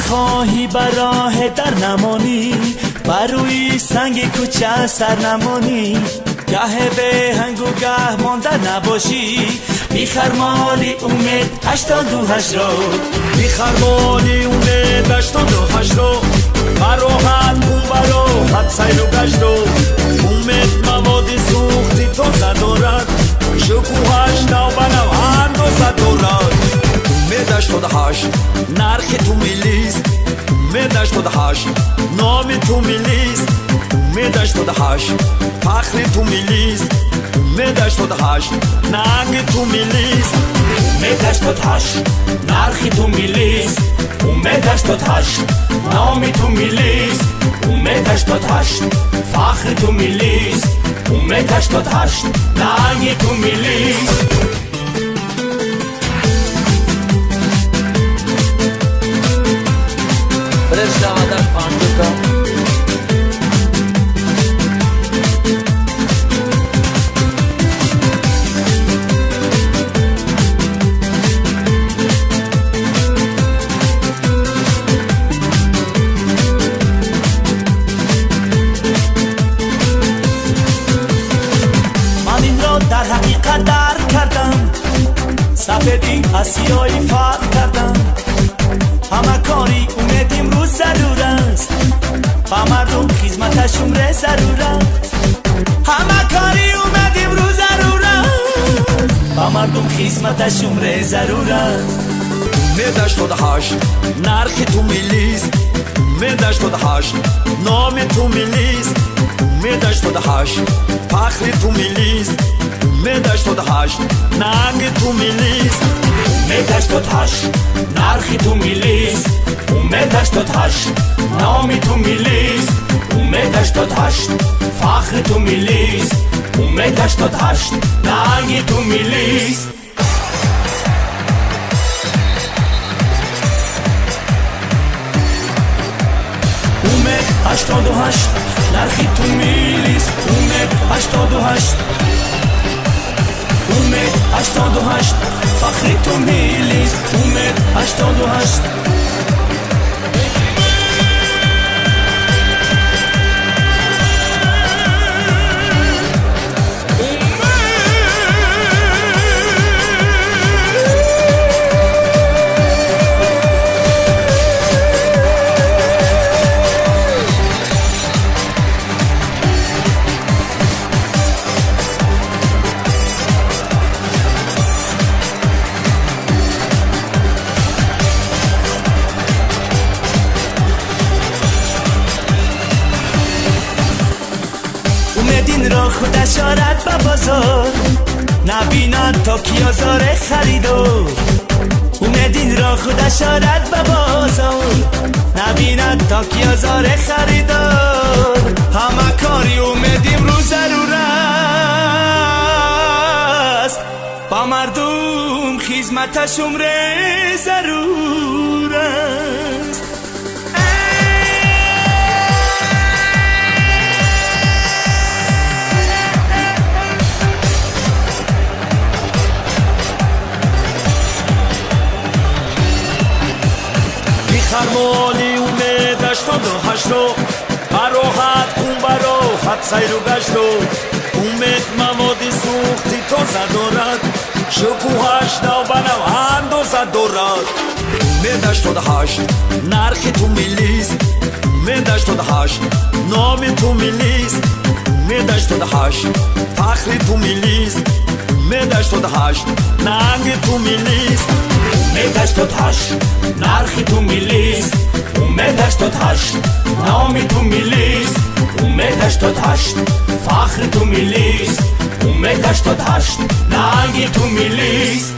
خواهی بر راه در نمانی، بر روی سنگ کوچه سر نمانی، گه به هنگ و گه مانده نباشی، بیخرمانی امید 88 رو، بیخرمانی امید 88 رو، براحت او براحت سیر و گشت رو، امید مواد سوختی تازه دارد، شکوهش نو به نو اندازه دارد. امید 88 نرخ تو ملیست، امید 88 نام تو ملیست، امید 88 فخر تو ملیست، امید 88 ننگ تو ملیست، امید 88 نرخ تو ملیست، امید 88 نام تو ملیست، امید 88 فخر تو ملیست، امید 88 ننگ تو ملیست. Prešavadan Panduka من این را در حقیقت درک کردم، سفیدی اسیایی فرق کردم، همه کاری اومدیم رو ضرور است، با مردم خدمتشون ره ضرور است، همه کاری اومدیم رو ضرور است، با مردم خدمتشون ره ضرور است. امید 88 نرخ تو ملیست، امید 88 نام تو ملیست، امید 88 فخر تو ملیست، امید 88 ننگ تو ملیست، امید 88 نرخ تو ملیست، امید 88 نام تو ملیست، امید 88 فخر تو ملیست، امید 88 ننگ تو ملیست. امید 88 نرخ تو ملیست، امید 88 امید 88 فخر تو ملیست، امید 88 اومدین را خودش آرد به بازار، نبینن تا کی آزار خریدار، اومدین را خودش آرد به بازار، نبینن تا کی آزار خریدار، همه کاری اومدیم رو ضرور است، با مردم خدمتشون ره ضرور است. بیخرمانی امید 88 رو، براحت اون براحت سیر و گشت رو، امید مواد سوختی تازه دارد، شکوهش نو به نو اندازه دارد. امید 88 نرخ تو ملیست، امید 88 نام تو ملیست، امید 88 فخر تو ملیست، امید 88 ننگ تو ملیست، امید 88 نرخ تو ملیست، امید 88 نام تو ملیست، امید 88 فخر تو ملیست، امید 88 ننگ تو ملیست.